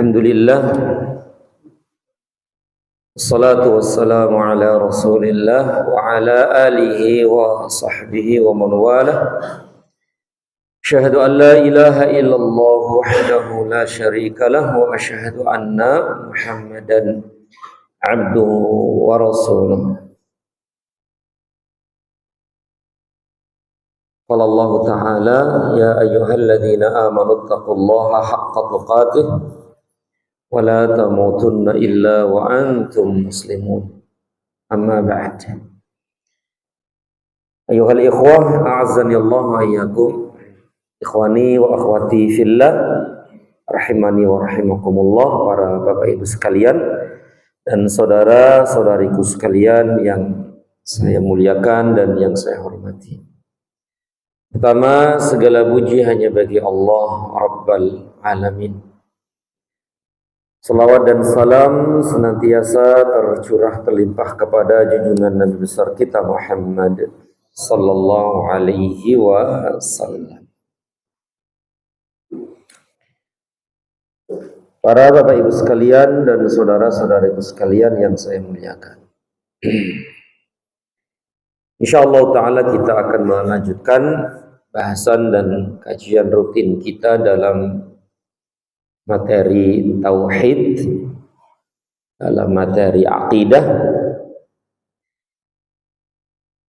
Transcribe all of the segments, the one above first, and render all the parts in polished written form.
Alhamdulillah, wassalatu wassalamu ala rasulillah wa ala alihi wa sahbihi wa man wala. Asyhadu an la ilaha illallah wahdahu la syarika lah wa asyhadu anna Muhammadan abduhu wa rasuluh. Qala Allah Ta'ala, ya ayyuhalladzina amanu taqullaha haqqa tuqatih wa la tamutunna illa wa antum muslimun. Amma ba'd. Ayyuhal ikhwah, a'azzani Allah wa iyyakum. Ikhwani wa akhwati fillah, rahimani wa rahimakumullah, para bapak ibu sekalian dan saudara-saudariku sekalian yang saya muliakan dan yang saya hormati. Pertama, segala puji hanya bagi Allah Rabbal Alamin. Salawat dan salam senantiasa tercurah terlimpah kepada junjungan Nabi besar kita Muhammad sallallahu alaihi wasallam. Para bapak ibu sekalian dan saudara-saudariku sekalian yang saya muliakan. Insyaallah ta'ala kita akan melanjutkan bahasan dan kajian rutin kita dalam materi tauhid, dalam materi akidah,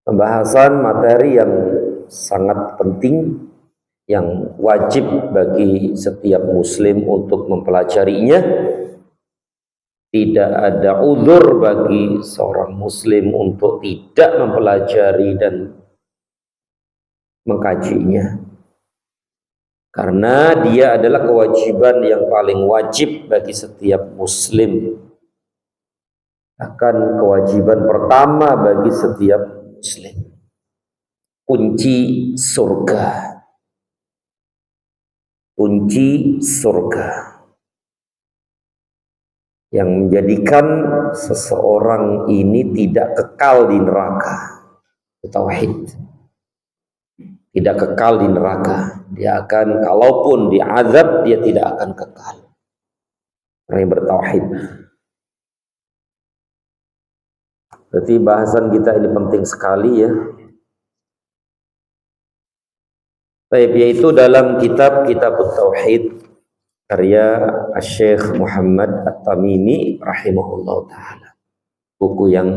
pembahasan materi yang sangat penting, yang wajib bagi setiap muslim untuk mempelajarinya. Tidak ada uzur bagi seorang muslim untuk tidak mempelajari dan mengkajinya, karena dia adalah kewajiban yang paling wajib bagi setiap muslim, akan kewajiban pertama bagi setiap muslim, kunci surga. Kunci surga yang menjadikan seseorang ini tidak kekal di neraka. Tauhid. Tidak kekal di neraka. Dia akan, kalaupun diazab, dia tidak akan kekal. Orang yang bertauhid. Berarti bahasan kita ini penting sekali ya. Baik, yaitu dalam kitab Tauhid karya Syekh Muhammad At-Tamimi rahimahullah ta'ala. Buku yang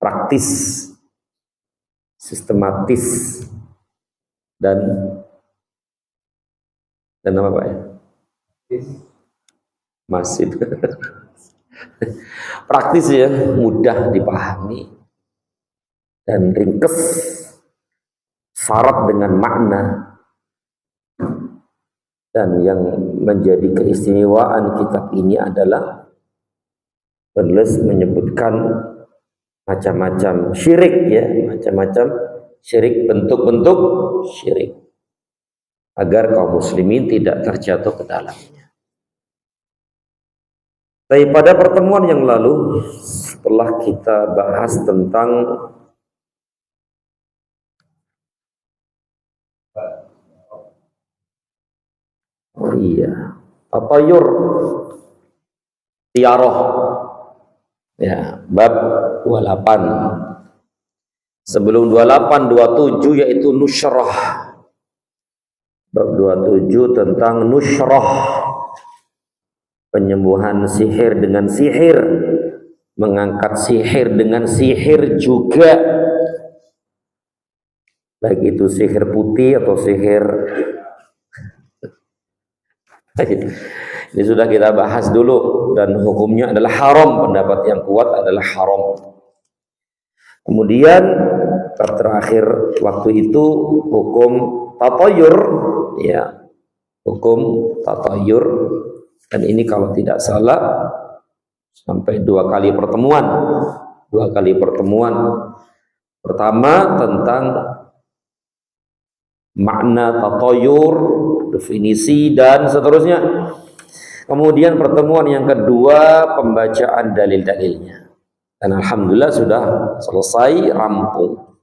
praktis, sistematis, dan apa Pak ya? Masif. Praktis ya, mudah dipahami dan ringkes, syarat dengan makna. Dan yang menjadi keistimewaan kitab ini adalah penulis menyebutkan macam-macam syirik ya, macam-macam syirik, bentuk-bentuk syirik, agar kaum muslimin tidak terjatuh ke dalamnya. Tapi pada pertemuan yang lalu, setelah kita bahas tentang tatayur, tiaroh ya, bab 28. Sebelum 28, 27 yaitu nusyrah. Bab 27 tentang nusyrah, penyembuhan sihir dengan sihir, mengangkat sihir dengan sihir juga, baik itu sihir putih atau sihir. Ini sudah kita bahas dulu dan hukumnya adalah haram, pendapat yang kuat adalah haram. Kemudian terakhir waktu itu hukum tatayur ya, hukum tatayur, dan ini kalau tidak salah sampai dua kali pertemuan. Pertama tentang makna tatayur, definisi dan seterusnya. Kemudian pertemuan yang kedua pembacaan dalil-dalilnya. Dan alhamdulillah sudah selesai, rampung.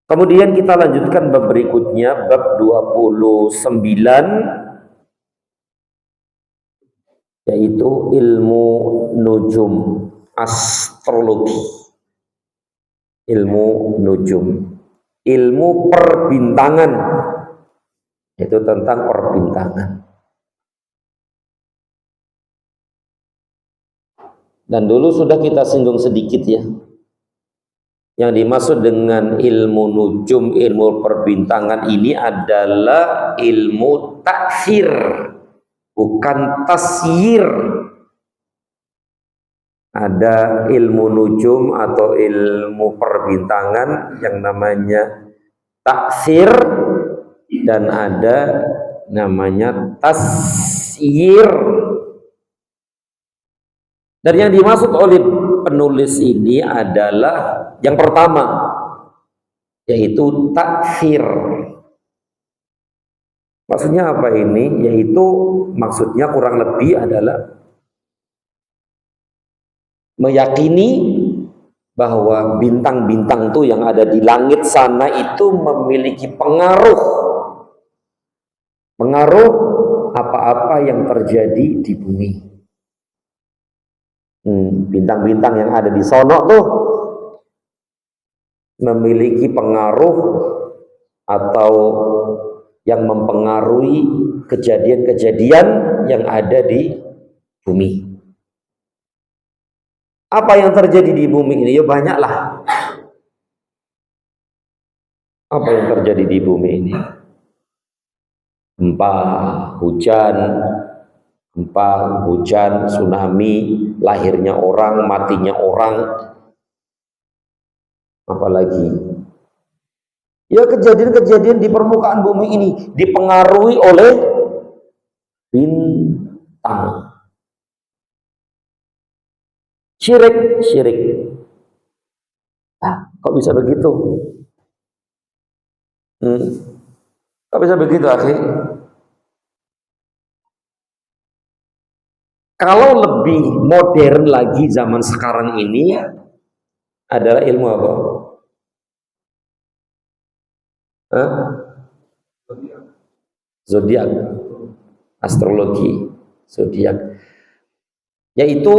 Kemudian kita lanjutkan bab berikutnya, bab 29 yaitu ilmu nujum, astrologi. Ilmu nujum, ilmu perbintangan, itu tentang perbintangan. Dan dulu sudah kita singgung sedikit ya, yang dimaksud dengan ilmu nujum, ilmu perbintangan ini adalah ilmu taksir, bukan tasyir. Ada ilmu nujum atau ilmu perbintangan yang namanya taksir, dan ada namanya tasyir. Dan yang dimaksud oleh penulis ini adalah yang pertama, yaitu taksir. Maksudnya apa ini? Yaitu maksudnya kurang lebih adalah meyakini bahwa bintang-bintang itu yang ada di langit sana itu memiliki pengaruh apa-apa yang terjadi di bumi. Bintang-bintang yang ada di sono tuh memiliki pengaruh atau yang mempengaruhi kejadian-kejadian yang ada di bumi. Apa yang terjadi di bumi ini? Ya banyaklah. Apa yang terjadi di bumi ini? Gempa, hujan, tsunami, lahirnya orang, matinya orang. Apalagi? Ya kejadian-kejadian di permukaan bumi ini dipengaruhi oleh bintang. Syirik. Kok bisa begitu? Kok bisa begitu, akhi? Kalau lebih modern lagi zaman sekarang ini adalah ilmu apa? Zodiak, astrologi, zodiak, yaitu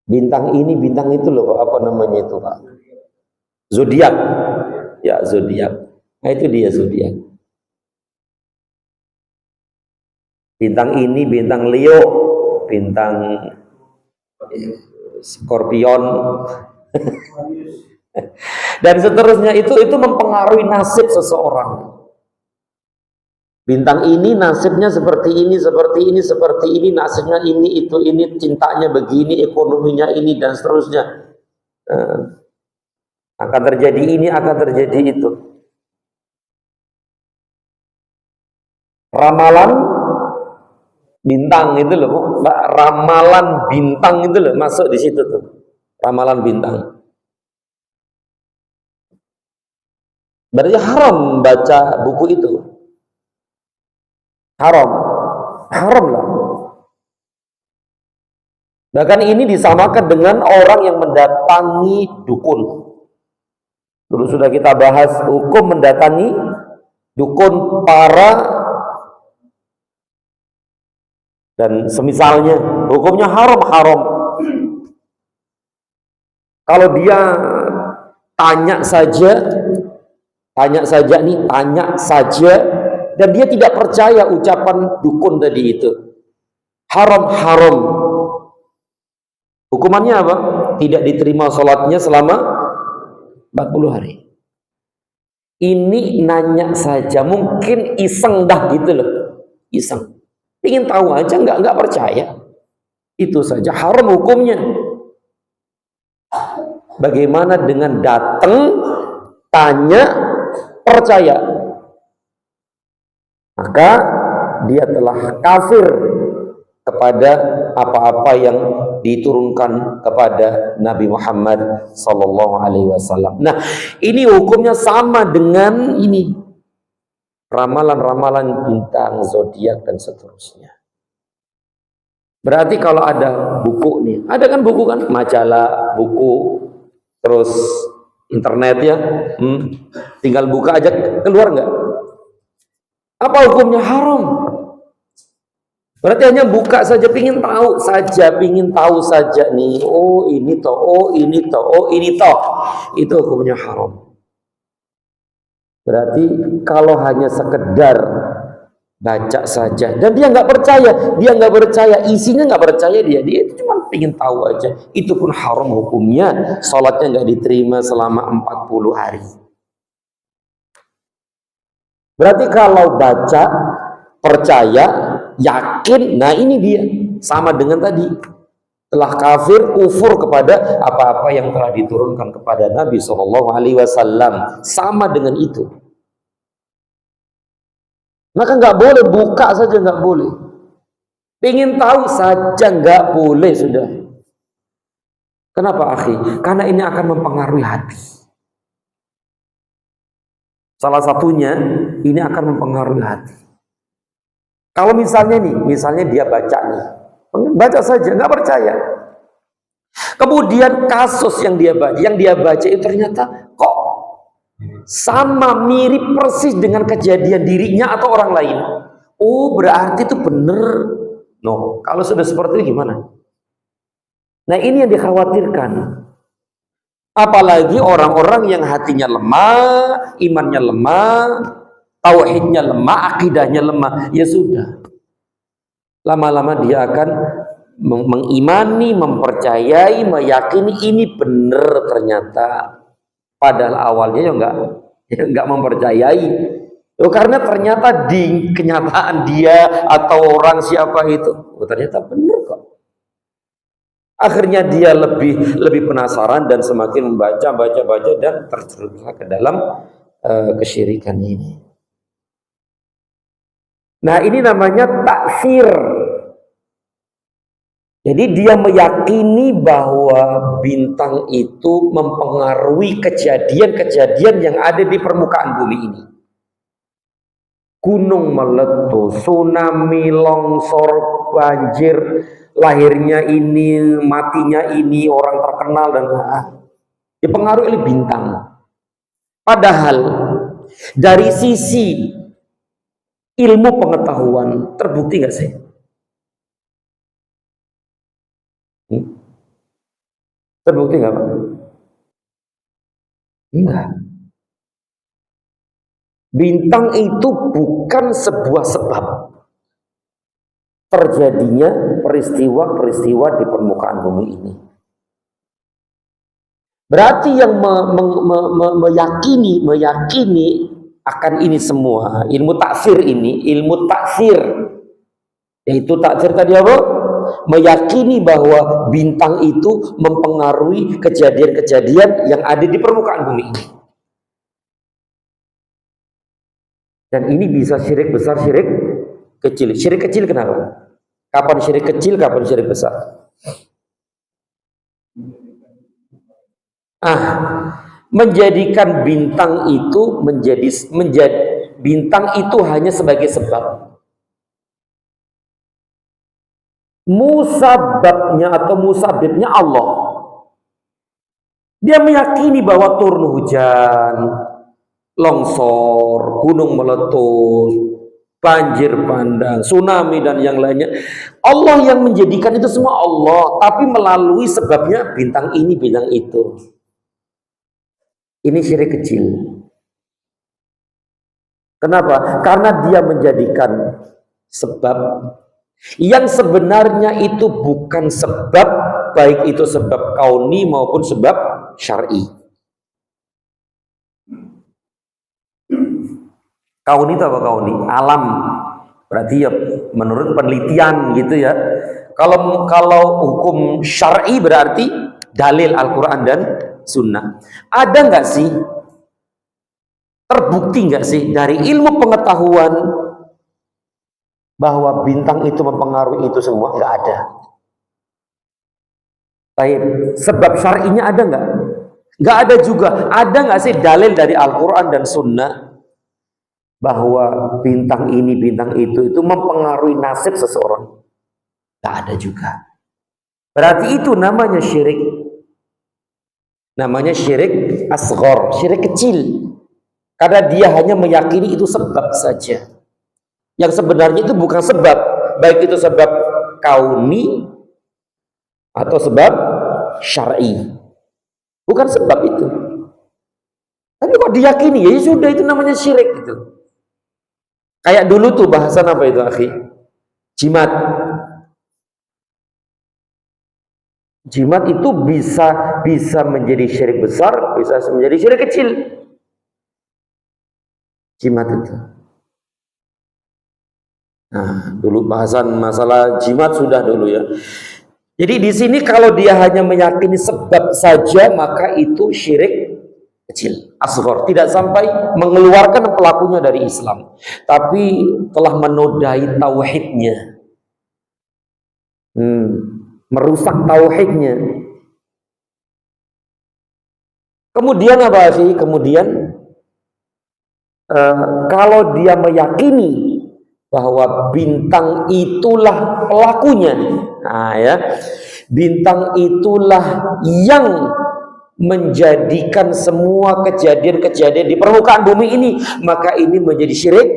bintang ini, bintang itu loh, apa namanya itu Pak? Zodiak, ya zodiak. Nah itu dia zodiak. Bintang ini, bintang Leo, bintang Scorpion, dan seterusnya itu mempengaruhi nasib seseorang. Bintang ini nasibnya seperti ini, nasibnya ini, itu ini, cintanya begini, ekonominya ini, dan seterusnya. Akan terjadi ini, akan terjadi itu. Ramalan bintang itu loh, ramalan bintang itu loh, masuk di situ tuh. Ramalan bintang. Berarti haram baca buku itu. Haram lah. Bahkan ini disamakan dengan orang yang mendatangi dukun. Dulu sudah kita bahas hukum mendatangi dukun, para dan semisalnya, hukumnya haram. Kalau dia tanya saja dan dia tidak percaya ucapan dukun tadi itu, haram. Hukumannya apa? Tidak diterima sholatnya selama 40 hari. Ini nanya saja, mungkin iseng dah gitu loh, iseng, ingin tahu aja, nggak percaya, itu saja haram hukumnya. Bagaimana dengan datang, tanya, percaya? Maka dia telah kafir kepada apa-apa yang diturunkan kepada Nabi Muhammad sallallahu alaihi wasallam. Nah, ini hukumnya sama dengan ini. Ramalan-ramalan bintang, zodiak dan seterusnya. Berarti kalau ada buku nih, ada kan buku kan, majalah, buku, terus internet ya, tinggal buka aja keluar nggak? Apa hukumnya? Haram. Berarti hanya buka saja, pingin tahu saja nih. Oh ini toh, oh ini toh, oh ini toh. Itu hukumnya haram. Berarti kalau hanya sekedar baca saja dan dia nggak percaya, isinya nggak percaya, dia itu cuma pengen tahu aja, itu pun haram hukumnya. Sholatnya nggak diterima selama 40 hari. Berarti kalau baca, percaya, yakin, nah ini dia sama dengan tadi, telah kufur kepada apa-apa yang telah diturunkan kepada Nabi SAW, sama dengan itu. Maka nggak boleh buka saja, nggak boleh. Pengen tahu saja nggak boleh sudah. Kenapa akhi? Karena ini akan mempengaruhi hati. Salah satunya ini akan mempengaruhi hati. Kalau misalnya dia baca nih, baca saja nggak percaya. Kemudian kasus yang dia baca itu ternyata kok sama, mirip persis dengan kejadian dirinya atau orang lain. Oh, berarti itu benar. No, kalau sudah seperti itu gimana? Nah, ini yang dikhawatirkan. Apalagi orang-orang yang hatinya lemah, imannya lemah, tauhidnya lemah, akidahnya lemah. Ya sudah. Lama-lama dia akan mengimani, mempercayai, meyakini ini benar ternyata. Padahal awalnya ya enggak mempercayai. Karena ternyata di kenyataan dia atau orang siapa itu, ternyata benar kok. Akhirnya dia lebih penasaran dan semakin membaca dan terjerumuslah ke dalam kesyirikan ini. Nah, ini namanya taksir. Jadi dia meyakini bahwa bintang itu mempengaruhi kejadian-kejadian yang ada di permukaan bumi ini. Gunung meletus, tsunami, longsor, banjir, lahirnya ini, matinya ini, orang terkenal dan dipengaruhi oleh bintang. Padahal dari sisi ilmu pengetahuan terbukti nggak sih? Terbukti nggak Pak? Enggak. Bintang itu bukan sebuah sebab terjadinya peristiwa-peristiwa di permukaan bumi ini. Berarti yang meyakini akan ini semua, ilmu taksir, yaitu taksir tadi apa? Meyakini bahwa bintang itu mempengaruhi kejadian-kejadian yang ada di permukaan bumi ini. Dan ini bisa syirik besar, syirik kecil. Syirik kecil kenapa? Kapan syirik kecil, kapan syirik besar? Menjadikan bintang itu bintang itu hanya sebagai sebab. Musababnya atau musabibnya Allah. Dia meyakini bahwa turun hujan, longsor, gunung meletus, banjir bandang, tsunami dan yang lainnya. Allah yang menjadikan itu semua Allah, tapi melalui sebabnya bintang ini, bintang itu. Ini syirik kecil. Kenapa? Karena dia menjadikan sebab yang sebenarnya itu bukan sebab, baik itu sebab kauni maupun sebab syar'i. Kauni itu apa kauni? Alam. Berarti ya menurut penelitian gitu ya. Kalau hukum syar'i berarti dalil Al-Quran dan Sunnah. Ada nggak sih? Terbukti nggak sih dari ilmu pengetahuan bahwa bintang itu mempengaruhi itu semua? Nggak ada. Baik, sebab syar'inya ada nggak? Nggak ada juga. Ada nggak sih dalil dari Al-Quran dan Sunnah bahwa bintang ini, bintang itu mempengaruhi nasib seseorang? Nggak ada juga. Berarti itu namanya syirik. Namanya syirik asghar, syirik kecil. Karena dia hanya meyakini itu sebab saja. Yang sebenarnya itu bukan sebab, baik itu sebab kauni atau sebab syar'i. Bukan sebab itu. Tapi kok diyakini, ya sudah, itu namanya syirik gitu. Kayak dulu tuh bahasan apa itu, akhi? Jimat. Jimat itu bisa menjadi syirik besar, bisa menjadi syirik kecil. Jimat itu. Nah, dulu bahasan masalah jimat sudah dulu ya. Jadi di sini kalau dia hanya meyakini sebab saja, maka itu syirik kecil, asghar, tidak sampai mengeluarkan pelakunya dari Islam, tapi telah menodai tauhidnya, merusak tauhidnya. Kemudian apa sih? Kemudian kalau dia meyakini bahwa bintang itulah pelakunya, nah ya, bintang itulah yang menjadikan semua kejadian-kejadian di permukaan bumi ini, maka ini menjadi syirik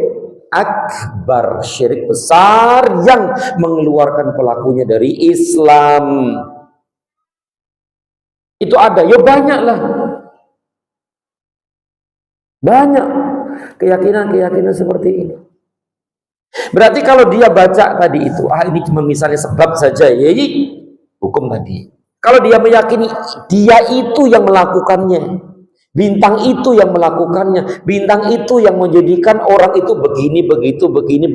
akbar, syirik besar yang mengeluarkan pelakunya dari Islam. Itu ada, ya banyak lah, banyak keyakinan-keyakinan seperti ini. Berarti kalau dia baca tadi itu, ini cuma misalnya sebab saja, ya hukum tadi. Kalau dia meyakini dia itu yang melakukannya, bintang itu yang melakukannya, bintang itu yang menjadikan orang itu begini, begitu, begini,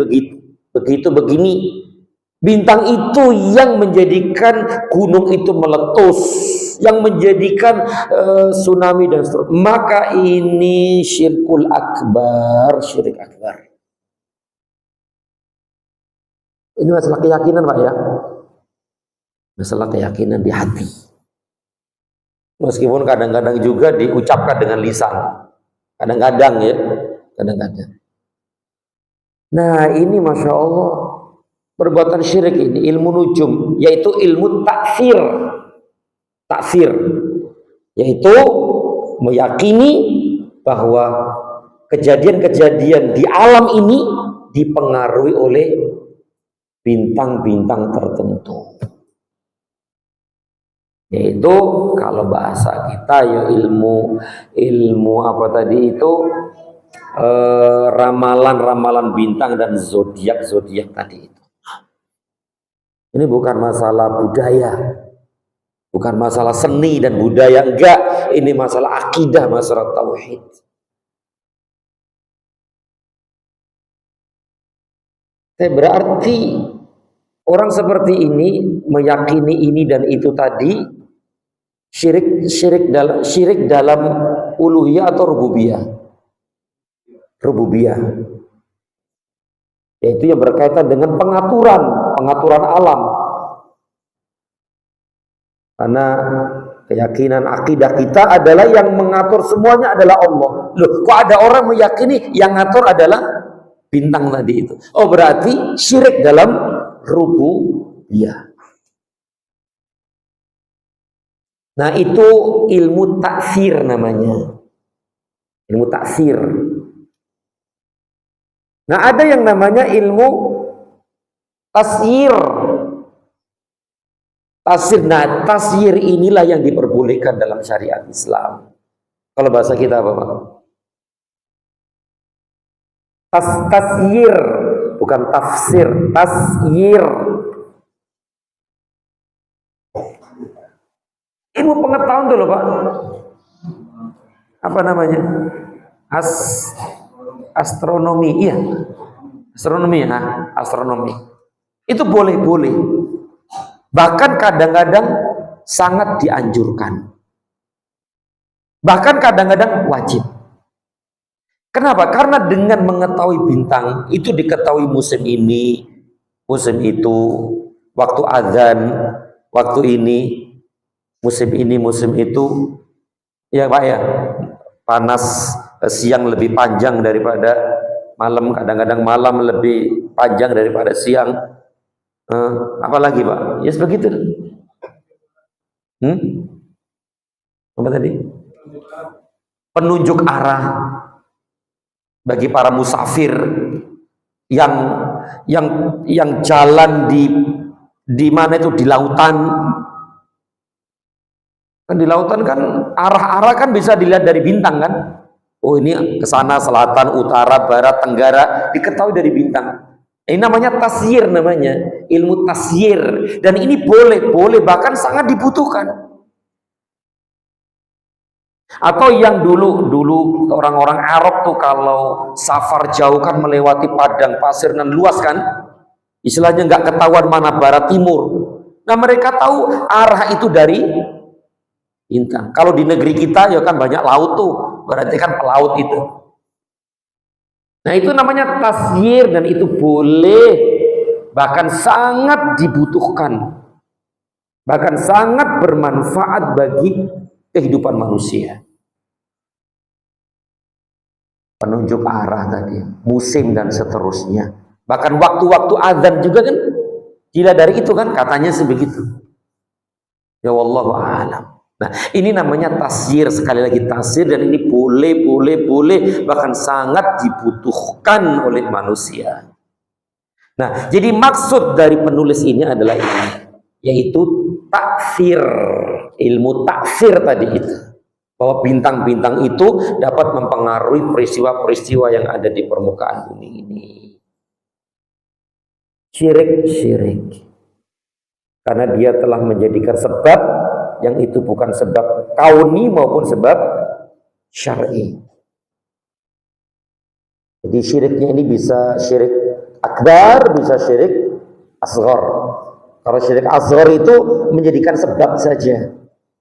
begitu, begini. Bintang itu yang menjadikan gunung itu meletus, yang menjadikan tsunami dan seterusnya. Maka ini syirkul akbar, syirik akbar. Ini masalah keyakinan, Pak ya. Masalah keyakinan di hati. Meskipun kadang-kadang juga diucapkan dengan lisan. Kadang-kadang ya, kadang-kadang. Nah, ini Masya Allah, perbuatan syirik ini, ilmu nujum, yaitu ilmu taksir. Taksir, yaitu meyakini bahwa kejadian-kejadian di alam ini dipengaruhi oleh bintang-bintang tertentu. Yaitu kalau bahasa kita ya ilmu apa tadi itu, ramalan-ramalan bintang dan zodiak tadi itu. Ini bukan masalah budaya, bukan masalah seni dan budaya, enggak. Ini masalah akidah, masalah tauhid. Berarti orang seperti ini meyakini ini dan itu tadi syirik dalam uluhiyah atau rububiyah. Rububiyah, yaitu yang berkaitan dengan pengaturan alam. Karena keyakinan akidah kita adalah yang mengatur semuanya adalah Allah. Loh, kok ada orang meyakini yang ngatur adalah bintang tadi itu? Oh, berarti syirik dalam rububiyah. Nah, itu ilmu taksir namanya. Ilmu taksir. Nah, ada yang namanya ilmu tasyir. Tasyir. Nah, tasyir inilah yang diperbolehkan dalam syariat Islam. Kalau bahasa kita apa, Pak? Tasyir, bukan tafsir, tasyir. Ilmu pengetahuan dulu, Pak. Apa namanya? Astronomi, iya. Astronomi ya, astronomi. Itu boleh-boleh. Bahkan kadang-kadang sangat dianjurkan. Bahkan kadang-kadang wajib. Kenapa? Karena dengan mengetahui bintang, itu diketahui musim ini, musim itu, waktu azan, waktu ini, musim itu, ya Pak ya, panas siang lebih panjang daripada malam, kadang-kadang malam lebih panjang daripada siang. Apalagi Pak? Ya begitu. Apa tadi? Penunjuk arah bagi para musafir. yang yang yang jalan di mana itu, di lautan. Kan di lautan kan arah-arah kan bisa dilihat dari bintang kan. Oh ini ke sana, selatan, utara, barat, tenggara, diketahui dari bintang. Ini namanya tasyir, namanya ilmu tasyir. Dan ini boleh bahkan sangat dibutuhkan. Atau yang dulu orang-orang Arab tuh kalau safar jauh kan melewati padang pasir dan luas kan, istilahnya nggak ketahuan mana barat timur. Nah mereka tahu arah itu dari bintang. Kalau di negeri kita ya kan banyak laut tuh, berarti kan pelaut itu. Nah itu namanya tasyir dan itu boleh, bahkan sangat dibutuhkan, bahkan sangat bermanfaat bagi kehidupan manusia. Penunjuk arah tadi, musim dan seterusnya. Bahkan waktu-waktu azan juga kan gila dari itu kan, katanya sebegitu. Ya wallahu a'lam. Nah, ini namanya tasyir, sekali lagi tasyir, dan ini boleh, bahkan sangat dibutuhkan oleh manusia. Nah, jadi maksud dari penulis ini adalah ini, yaitu takfir, ilmu takfir tadi itu. Bahwa bintang-bintang itu dapat mempengaruhi peristiwa-peristiwa yang ada di permukaan bumi ini. Syirik. Karena dia telah menjadikan sebab yang itu bukan sebab kauni maupun sebab syar'i. Jadi syiriknya ini bisa syirik akbar, bisa syirik asghar. Kalau syirik asghar itu menjadikan sebab saja,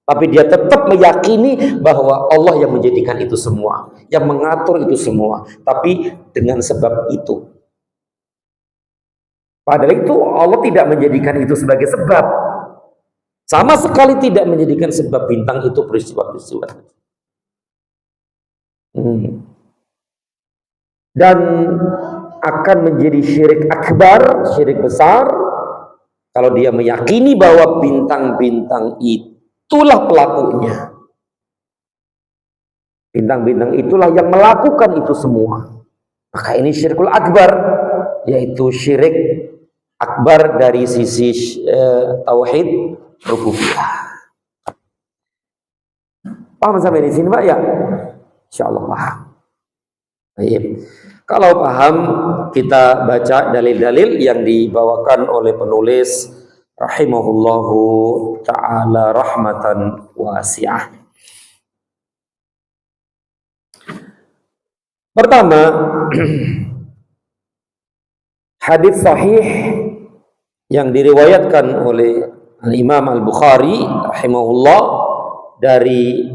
tapi dia tetap meyakini bahwa Allah yang menjadikan itu semua, yang mengatur itu semua, tapi dengan sebab itu. Padahal itu Allah tidak menjadikan itu sebagai sebab. Sama sekali tidak menjadikan sebab bintang itu peristiwa-peristiwa. Dan akan menjadi syirik akbar, syirik besar, kalau dia meyakini bahwa bintang-bintang itulah pelakunya. Bintang-bintang itulah yang melakukan itu semua. Maka ini syirkul akbar, yaitu syirik akbar dari sisi tauhid rububiyah. Paham sampai di sini, Pak ya? Insyaallah paham. Baik. Kalau paham, kita baca dalil-dalil yang dibawakan oleh penulis rahimahullahu taala rahmatan wasi'ah. Pertama, hadis sahih yang diriwayatkan oleh Imam Al-Bukhari rahimahullah dari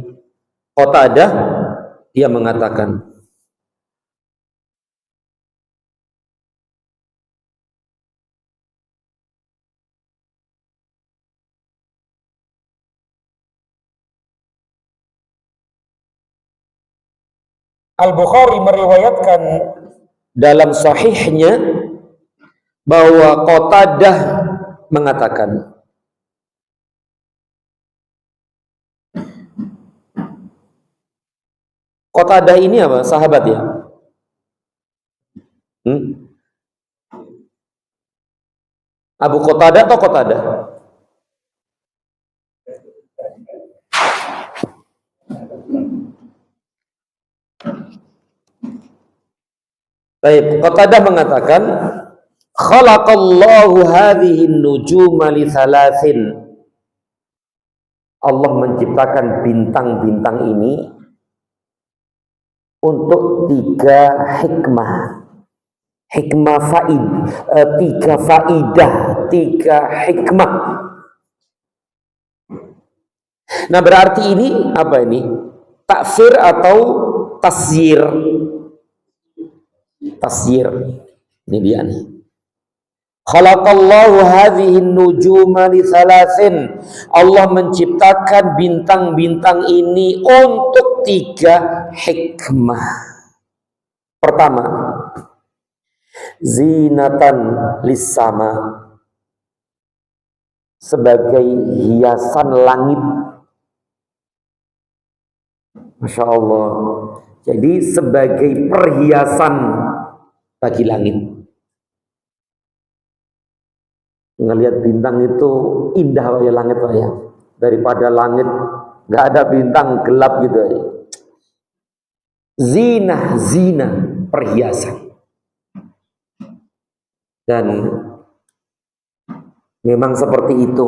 Qatadah, dia mengatakan, Al-Bukhari meriwayatkan dalam sahihnya bahwa Qatadah mengatakan, Qatadah ini apa? Sahabat ya? Abu Qatadah atau Qatadah? Baik, Qatadah mengatakan, khalaqallahu hadhihi nujuma li thalathin. Allah menciptakan bintang-bintang ini untuk tiga hikmah. Hikmah tiga faidah, tiga hikmah. Nah, berarti ini apa ini? Takfir atau tasyir? Tasyir. Ini dia nih. Khalaqallahu hadhihi nujuma li thalathin. Allah menciptakan bintang-bintang ini untuk tiga hikmah. Pertama, zinatan lis-sama, sebagai hiasan langit. Masya Allah. Jadi sebagai perhiasan bagi langit. Ngelihat bintang itu indah ya langit Pak ya. Daripada langit nggak ada bintang, gelap gitu ya. Zina perhiasan. Dan memang seperti itu.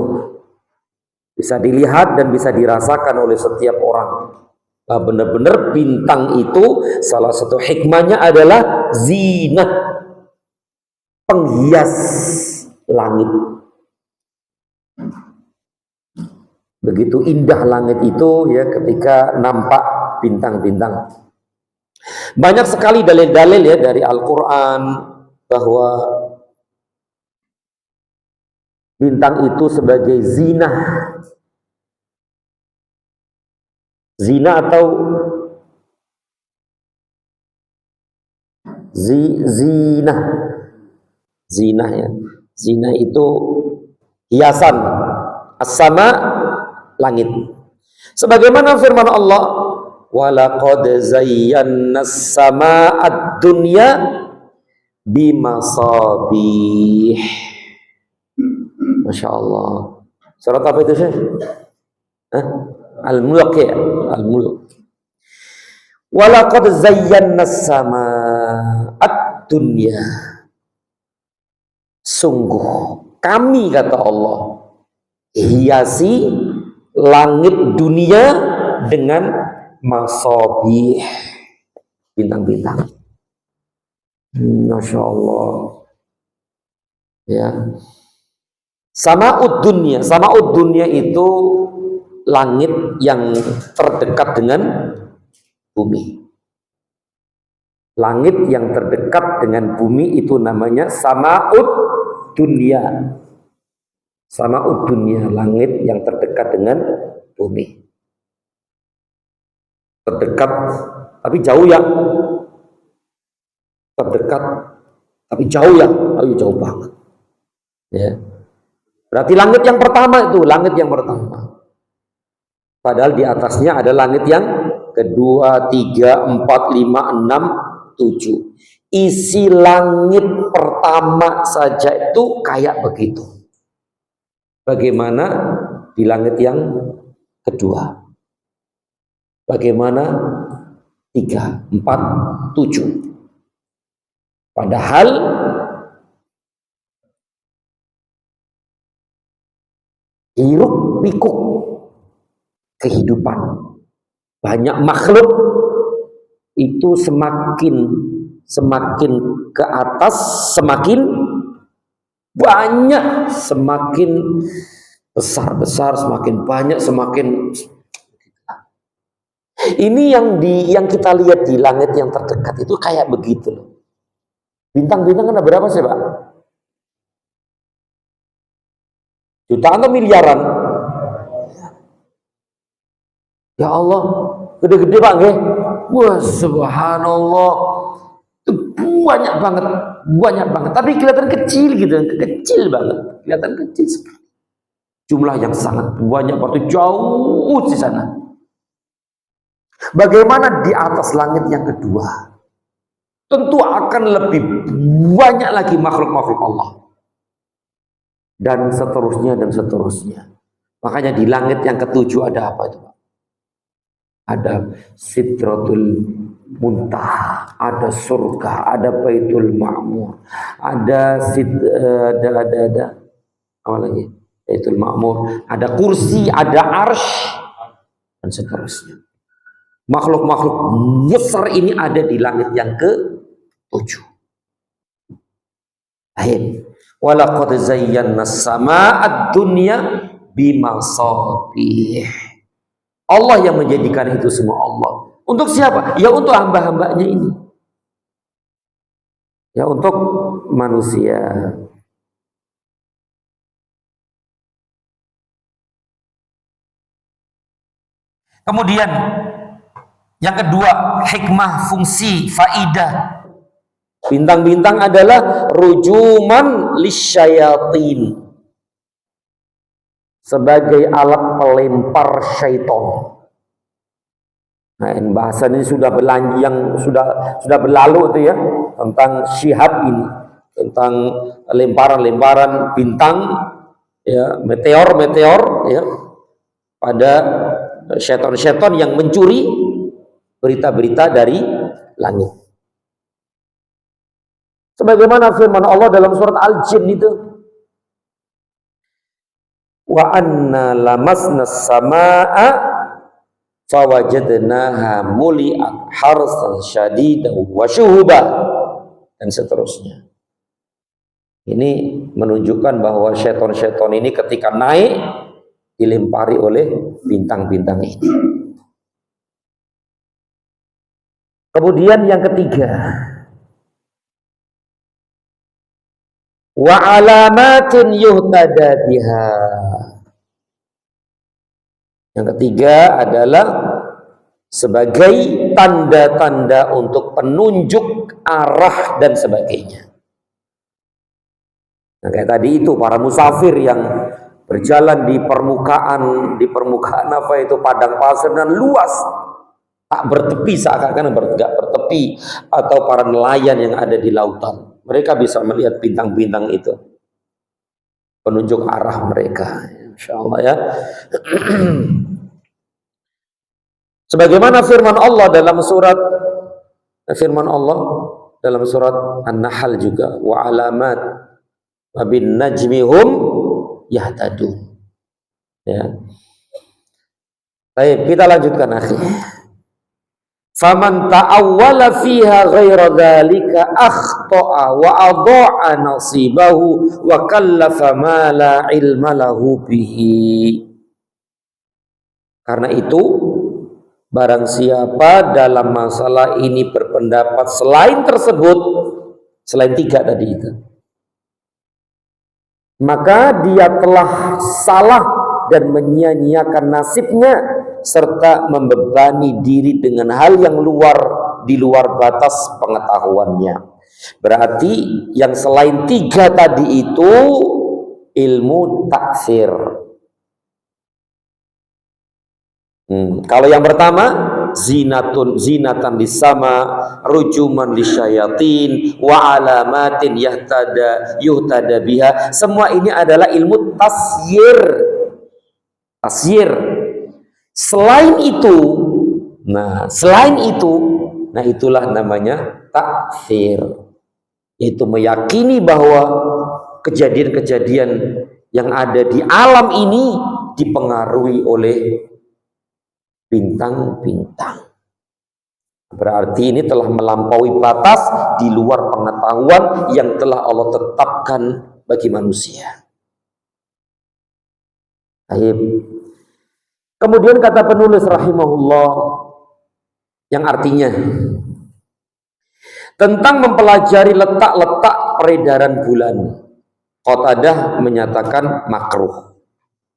Bisa dilihat dan bisa dirasakan oleh setiap orang. Nah, benar-benar bintang itu salah satu hikmahnya adalah zina, penghias langit. Begitu indah langit itu ya ketika nampak bintang-bintang. Banyak sekali dalil-dalil ya dari Al-Quran bahwa bintang itu sebagai zina. Zina atau zina. Zina ya. Zina itu hiasan. As-sama langit. Sebagaimana firman Allah, walaqad zayyana as-sama'ad dunya bimasabih. Masya Allah. Surat apa itu sih? Al-Mulk ya, Al-Mulk. Walaqad zayyana as-sama'ad dunya. Sungguh kami, kata Allah, hiasi langit dunia dengan masabih, bintang-bintang. Masya Allah ya. Sama'ud dunia itu langit yang terdekat dengan bumi. Langit yang terdekat dengan bumi itu namanya sama'ud dunia. Sama'ud dunia, langit yang terdekat dengan bumi. Terdekat tapi jauh ya. Terdekat tapi jauh ya. Ayo jauh banget. Ya. Berarti langit yang pertama itu, langit yang pertama. Padahal di atasnya ada langit yang kedua, 3, 4, 5, 6, 7. Isi langit pertama saja itu kayak begitu. Bagaimana di langit yang kedua? Bagaimana 3, 4, 7? Padahal hiruk pikuk kehidupan banyak makhluk itu semakin ke atas semakin banyak, semakin besar, semakin banyak, semakin ini yang kita lihat di langit yang terdekat itu kayak begitu loh. Bintang-bintang ada berapa sih Pak? Jutaan atau miliaran? Ya Allah, gede-gede Pak nggih. Wah, subhanallah. Itu banyak banget. Tapi kelihatan kecil gitu, kecil banget. Kelihatan kecil sekali. Jumlah yang sangat banyak, waktu jauh di sana. Bagaimana di atas langit yang kedua? Tentu akan lebih banyak lagi makhluk-makhluk Allah. Dan seterusnya. Makanya di langit yang ketujuh ada apa itu? Ada Sidratul Muntaha, ada surga, ada Baitul Ma'mur, ada apa lagi? Baitul Ma'mur, ada kursi, ada arsy dan seterusnya. Makhluk-makhluk besar ini ada di langit yang ke-7. Akhir. Walaqad zayyana as-sama'ad dunya bimasabih. Allah yang menjadikan itu semua Allah. Untuk siapa? Ya untuk hamba-hambanya ini. Ya untuk manusia. Kemudian yang kedua, hikmah, fungsi, faidah. Bintang-bintang adalah rujuman lisyayatin. Sebagai alat pelempar syaitan. Nah, bahasan ini sudah berlalu itu ya tentang syihab ini. tentang lemparan-lemparan bintang, ya, meteor-meteor, ya, pada syaitan-syaitan yang mencuri berita-berita dari langit. Sebagaimana firman Allah dalam surat Al-Jin itu, wa anna lamasna samaa fawajadnaha muli'at harsan syadidan wa syuhuba, dan seterusnya. Ini menunjukkan bahwa syaitan-syaitan ini ketika naik dilempari oleh bintang-bintang ini. Kemudian yang ketiga, wa alamatin yuhtada biha. Yang ketiga adalah sebagai tanda-tanda untuk penunjuk arah dan sebagainya. Nah, kayak tadi itu para musafir yang berjalan di permukaan apa itu padang pasir dan luas, tak bertepi, seakan-akan nggak bertepi, atau para nelayan yang ada di lautan. Mereka bisa melihat bintang-bintang itu, penunjuk arah mereka. Insya Allah, ya. Sebagaimana firman Allah dalam surat An-Nahl juga, wa alamat wa bin najmihum yahtadun. Ya. Baik, kita lanjutkan akhir. Faman ta'awwala fiha ghaira dzalika akhta'a wa adha'a nasibahu wa kallafa ma la ilma lahu bihi. Karena itu, barang siapa dalam masalah ini berpendapat selain tersebut, selain tiga tadi itu, maka dia telah salah dan menyia-nyiakan nasibnya, serta membebani diri dengan hal yang di luar batas pengetahuannya. Berarti yang selain tiga tadi itu ilmu taksir. Kalau yang pertama, zinatan lisama, rujuman lisyayatin, wa alamatin yuhtada biha. Semua ini adalah ilmu tasyir. Selain itu, itulah namanya taksir, yaitu meyakini bahwa kejadian-kejadian yang ada di alam ini dipengaruhi oleh bintang-bintang. Berarti ini telah melampaui batas di luar pengetahuan yang telah Allah tetapkan bagi manusia. Baik. Kemudian kata penulis rahimahullah, yang artinya tentang mempelajari letak-letak peredaran bulan, Qatadah menyatakan makruh,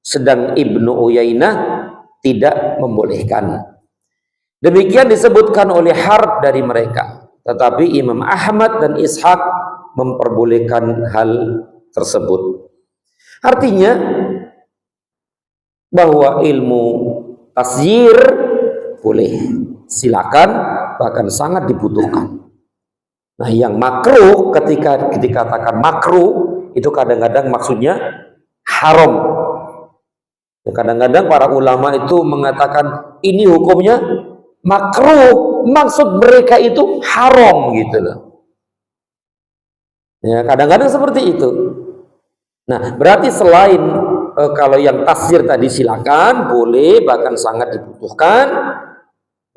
sedang Ibnu Uyainah tidak membolehkan. Demikian disebutkan oleh Harb dari mereka, tetapi Imam Ahmad dan Ishaq memperbolehkan hal tersebut. Artinya bahwa ilmu tasyir boleh, silakan, bahkan sangat dibutuhkan. Nah, yang makruh, ketika dikatakan makruh itu kadang-kadang maksudnya haram. Kadang-kadang para ulama itu mengatakan ini hukumnya makruh, maksud mereka itu haram gitu loh. Ya, kadang-kadang seperti itu. Nah, berarti selain kalau yang tasyir tadi silakan, boleh, bahkan sangat dibutuhkan.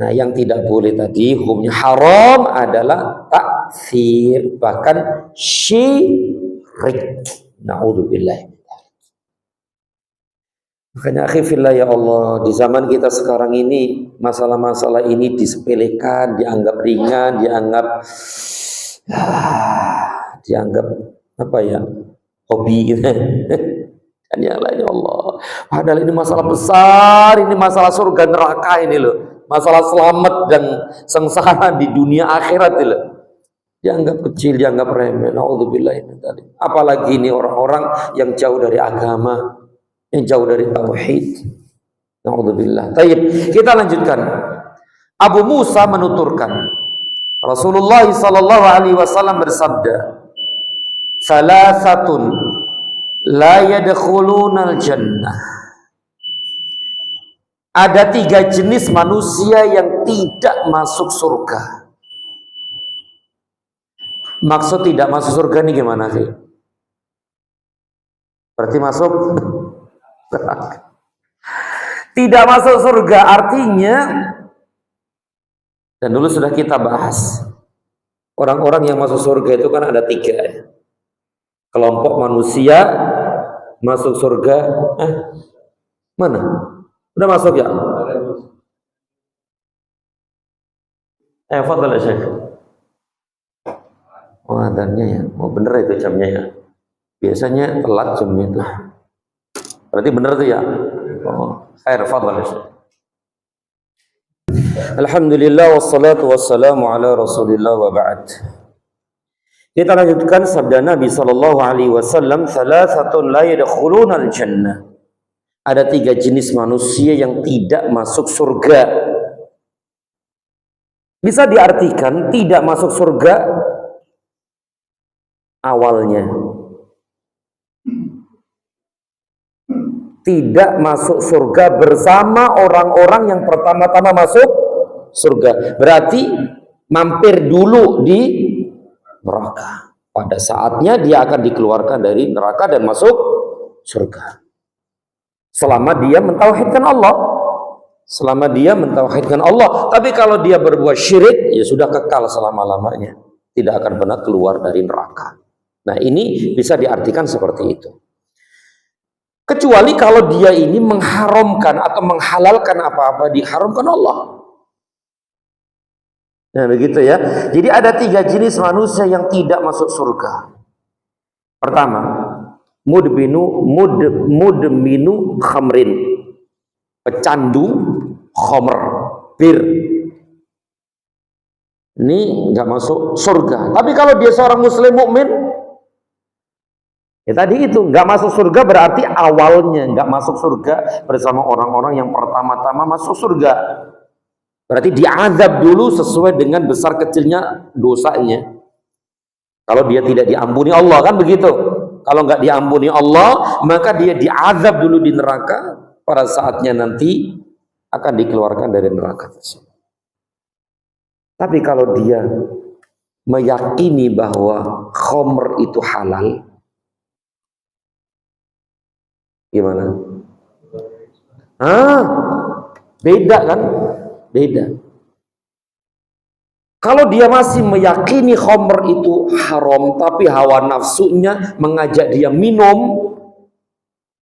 Nah, yang tidak boleh tadi hukumnya haram adalah taksir, bahkan syirik. Na'udzubillah. Makanya akhirnya ya Allah, di zaman kita sekarang ini masalah-masalah ini disepelekan, dianggap ringan, dianggap apa ya, hobi gitu. Dan yang lainnya Allah. Padahal ini masalah besar, ini masalah surga neraka ini loh, masalah selamat dan sengsara di dunia akhirat ini loh. Dianggap kecil, dianggap remeh. Na'udzubillah ini tadi. Apalagi ini orang-orang yang jauh dari agama, yang jauh dari tauhid. Na'udzubillah. Baik, kita lanjutkan. Abu Musa menuturkan, Rasulullah sallallahu alaihi wasallam bersabda, salasatun la yadkhulunal jannah. Ada 3 jenis manusia yang tidak masuk surga. Maksud tidak masuk surga ini gimana sih? Berarti masuk tidak masuk surga artinya, dan dulu sudah kita bahas, orang-orang yang masuk surga itu kan ada 3 kelompok manusia masuk surga. Mana? Udah masuk ya? Fadhal ya Syekh. Oh, adanya ya. Oh, bener itu jamnya ya. Biasanya telat jamnya itu. Berarti bener tuh ya? Oh, khair, fadhal ya Syekh. Alhamdulillah wassalatu wassalamu ala Rasulillah wa ba'd. Kita lanjutkan sabda Nabi sallallahu alaihi wasallam, "Salasatun la yadkhulunal jannah." Ada 3 jenis manusia yang tidak masuk surga. Bisa diartikan tidak masuk surga awalnya. Tidak masuk surga bersama orang-orang yang pertama-tama masuk surga. Berarti mampir dulu di neraka. Pada saatnya dia akan dikeluarkan dari neraka dan masuk surga. Selama dia mentauhidkan Allah. Selama dia mentauhidkan Allah. Tapi kalau dia berbuat syirik, ya sudah kekal selama-lamanya. Tidak akan pernah keluar dari neraka. Nah, ini bisa diartikan seperti itu. Kecuali kalau dia ini mengharamkan atau menghalalkan apa-apa diharamkan Allah. Nah, begitu ya. Jadi ada 3 jenis manusia yang tidak masuk surga. Pertama, mudminu khamrin, pecandu khamr, bir. Ini nggak masuk surga. Tapi kalau dia seorang muslim mukmin, ya tadi itu nggak masuk surga berarti awalnya nggak masuk surga bersama orang-orang yang pertama-tama masuk surga. Berarti diazab dulu sesuai dengan besar kecilnya dosanya. Kalau dia tidak diampuni Allah, kan begitu. Kalau nggak diampuni Allah, maka dia diazab dulu di neraka. Pada saatnya nanti akan dikeluarkan dari neraka tersebut. Tapi kalau dia meyakini bahwa khamr itu halal, gimana? Beda kan? Beda. Kalau dia masih meyakini khamr itu haram, tapi hawa nafsunya mengajak dia minum,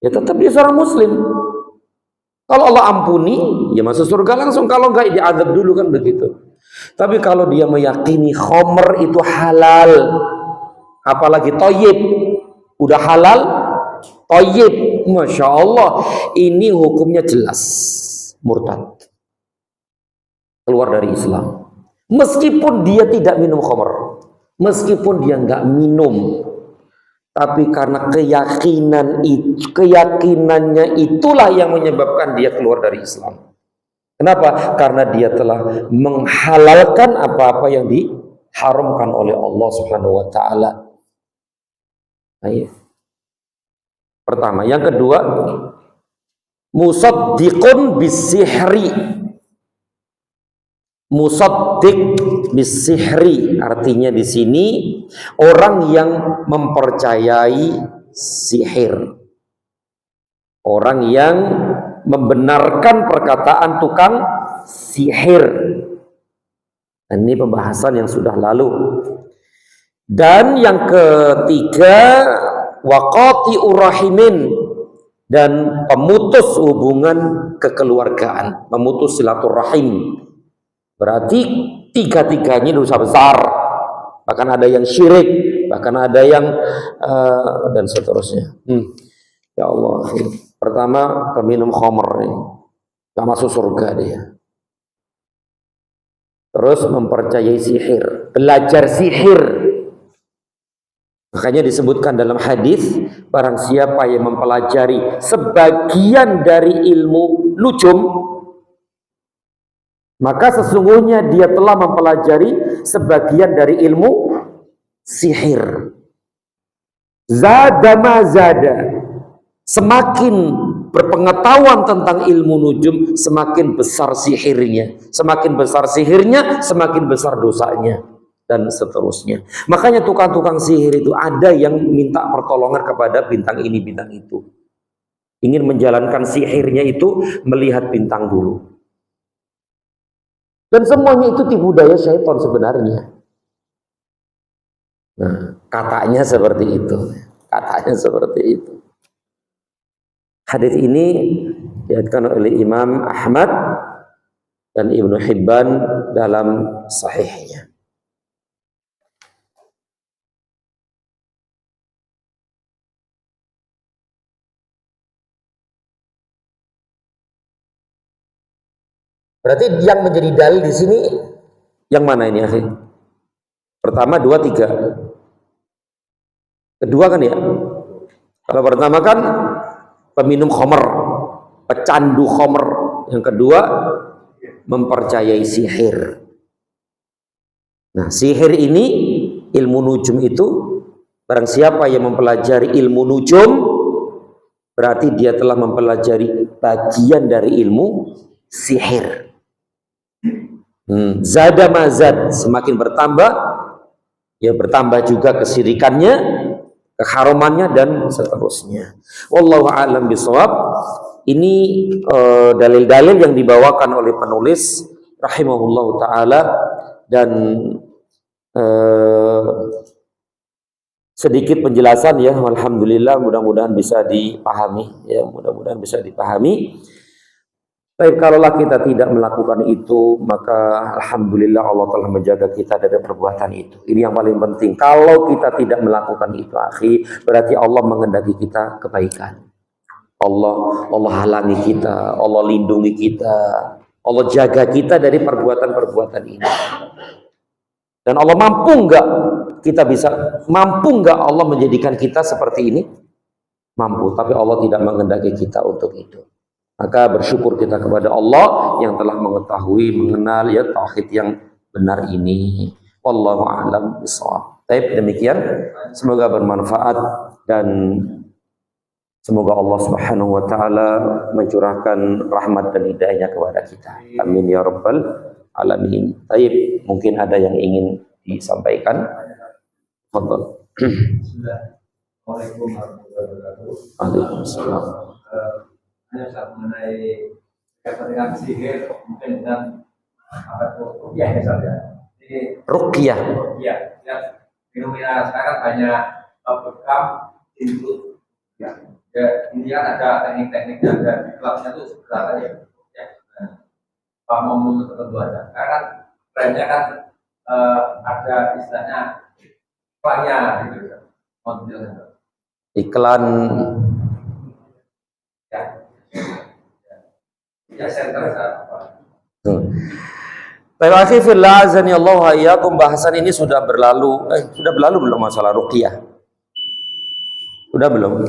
ya tetap dia seorang muslim. Kalau Allah ampuni, ya masuk surga langsung. Kalau enggak, diazab dulu, kan begitu. Tapi kalau dia meyakini khamr itu halal, apalagi thayyib, udah halal, thayyib, Masya Allah, ini hukumnya jelas, murtad, keluar dari Islam. Meskipun dia tidak minum khamr, meskipun dia nggak minum, tapi karena keyakinannya itulah yang menyebabkan dia keluar dari Islam. Kenapa? Karena dia telah menghalalkan apa-apa yang diharamkan oleh Allah Subhanahu wa taala. Pertama, yang kedua, musaddiqun bisihri. Musaddiq bisihri artinya di sini orang yang mempercayai sihir, orang yang membenarkan perkataan tukang sihir. Dan ini pembahasan yang sudah lalu. Dan yang ketiga, waqati'ur rahimin, dan pemutus hubungan kekeluargaan, memutus silaturahim. Berarti 3-tiganya dosa besar. Bahkan ada yang syirik, bahkan ada yang dan seterusnya. Ya Allah. Pertama, peminum khamr ini gak masuk surga dia. Terus mempercayai sihir, belajar sihir. Makanya disebutkan dalam hadis, barang siapa yang mempelajari sebagian dari ilmu nujum, maka sesungguhnya dia telah mempelajari sebagian dari ilmu sihir. Zada ma zada. Semakin berpengetahuan tentang ilmu nujum, semakin besar sihirnya. Semakin besar sihirnya, semakin besar dosanya. Dan seterusnya. Makanya tukang-tukang sihir itu ada yang minta pertolongan kepada bintang ini, bintang itu. Ingin menjalankan sihirnya itu melihat bintang dulu. Dan semuanya itu tipu daya syaitan sebenarnya. Nah, katanya seperti itu. Katanya seperti itu. Hadis ini diriwayatkan oleh Imam Ahmad dan Ibnu Hibban dalam sahihnya. Berarti yang menjadi dalil di sini yang mana ini, akhi? Pertama, dua, tiga. Kedua kan ya? Kalau pertama kan peminum khamr, pecandu khamr. Yang kedua, mempercayai sihir. Nah, sihir ini, ilmu nujum itu, barang siapa yang mempelajari ilmu nujum, berarti dia telah mempelajari bagian dari ilmu sihir. Zada mazad, semakin bertambah, ya bertambah juga kesyirikannya, keharumannya dan seterusnya. Wallahu a'lam bishawab. Ini dalil-dalil yang dibawakan oleh penulis rahimahullah taala, dan sedikit penjelasan ya, alhamdulillah, mudah-mudahan bisa dipahami ya, mudah-mudahan bisa dipahami. Baik, kalaulah kita tidak melakukan itu, maka alhamdulillah Allah telah menjaga kita dari perbuatan itu. Ini yang paling penting. Kalau kita tidak melakukan itu, akhi, berarti Allah mengendaki kita kebaikan. Allah halangi kita, Allah lindungi kita, Allah jaga kita dari perbuatan-perbuatan ini. Dan Allah mampu nggak Allah menjadikan kita seperti ini? Mampu, tapi Allah tidak mengendaki kita untuk itu. Maka bersyukur kita kepada Allah yang telah mengetahui, mengenal ya tauhid yang benar ini. Wallahu a'lam bishawab. Baik, demikian. Semoga bermanfaat dan semoga Allah Subhanahu wa taala mencurahkan rahmat dan hidayahnya kepada kita. Amin ya rabbal alamin. Baik, mungkin ada yang ingin disampaikan. Fadhal. Assalamualaikum warahmatullahi wabarakatuh. Waalaikumsalam. Hanya saat mengenai kaitan dengan sihir, mungkin dengan apa itu ruqyah saja. Jadi Ruqyah. Ruqyah, yang fenomena sekarang banyak bekam, input, ya. Ini kan ada teknik-teknik yang ada di kelasnya itu sebenarnya ya. Pak Momun tertentu aja. Karena kan trennya kan ada istilahnya iklannya gitu. Iklan ya center apa. Baik, fillah azani Allah wa iyyakum, bahasan ini sudah berlalu. Sudah berlalu belum masalah ruqyah? Sudah belum?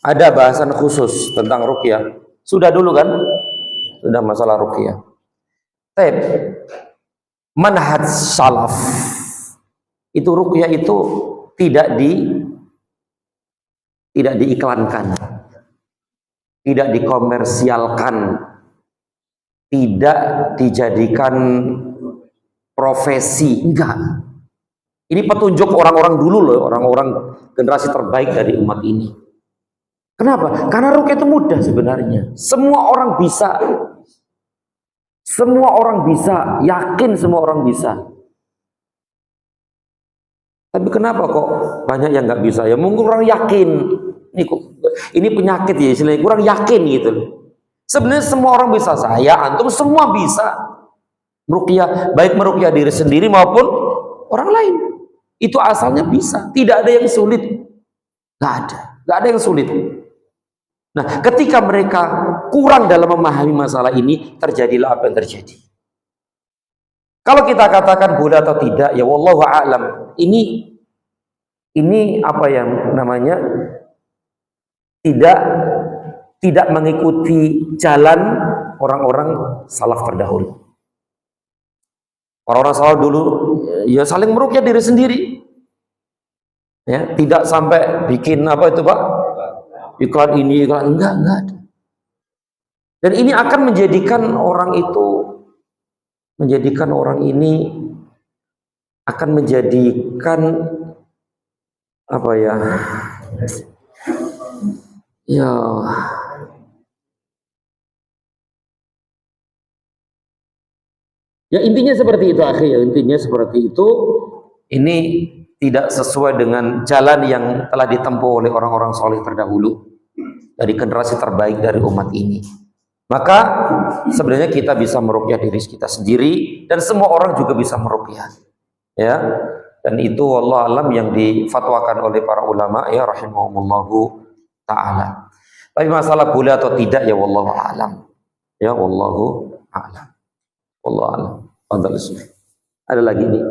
Ada bahasan khusus tentang ruqyah. Sudah dulu kan? Sudah masalah ruqyah. Baik. Manhaj salaf. Itu ruqyah itu tidak diiklankan, tidak dikomersialkan, tidak dijadikan profesi, enggak. Ini petunjuk orang-orang dulu loh, orang-orang generasi terbaik dari umat ini. Kenapa? Karena ruqyah itu mudah sebenarnya. Semua orang bisa. Semua orang bisa, yakin semua orang bisa. Tapi kenapa kok banyak yang nggak bisa? Ya mungkin kurang yakin. Ini penyakit ya istilahnya, kurang yakin gitu loh. Sebenarnya semua orang bisa, saya, antum semua bisa meruqyah, baik meruqyah diri sendiri maupun orang lain. Itu asalnya bisa, tidak ada yang sulit. Nggak ada yang sulit. Nah, ketika mereka kurang dalam memahami masalah ini, terjadilah apa yang terjadi. Kalau kita katakan boleh atau tidak, ya wallahu a'lam. Ini apa yang namanya tidak mengikuti jalan orang-orang salaf terdahulu. Orang-orang salaf dulu ya saling meruqyah diri sendiri. Ya, tidak sampai bikin apa itu Pak? Iklan ini, iklan enggak ada. Dan ini akan menjadikan orang ini akan menjadikan apa ya? Ya, ya intinya seperti itu akhirnya, intinya seperti itu. Ini tidak sesuai dengan jalan yang telah ditempuh oleh orang-orang soleh terdahulu dari generasi terbaik dari umat ini. Maka sebenarnya kita bisa meruqyah diri kita sendiri dan semua orang juga bisa meruqyah. Ya. Dan itu wallahu alam yang difatwakan oleh para ulama ya rahimahumullahu taala. Tapi masalah boleh atau tidak ya wallahu alam. Ya wallahu alam. Wallahu alam. Fadhal. Ada lagi nih?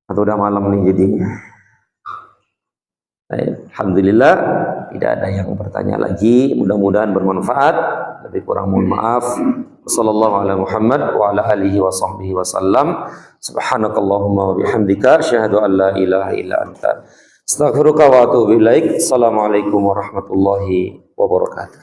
Atau udah malam nih jadinya? Alhamdulillah tidak ada yang bertanya lagi. Mudah-mudahan bermanfaat. Lebih kurang mohon maaf. Wassallallahu ala Muhammad wa ala alihi wa sahbihi wa sallam. Subhanakallahumma wa bihamdika asyhadu an la ilaha illa anta astaghfiruka wa atubu ilaik. Assalamualaikum warahmatullahi wabarakatuh.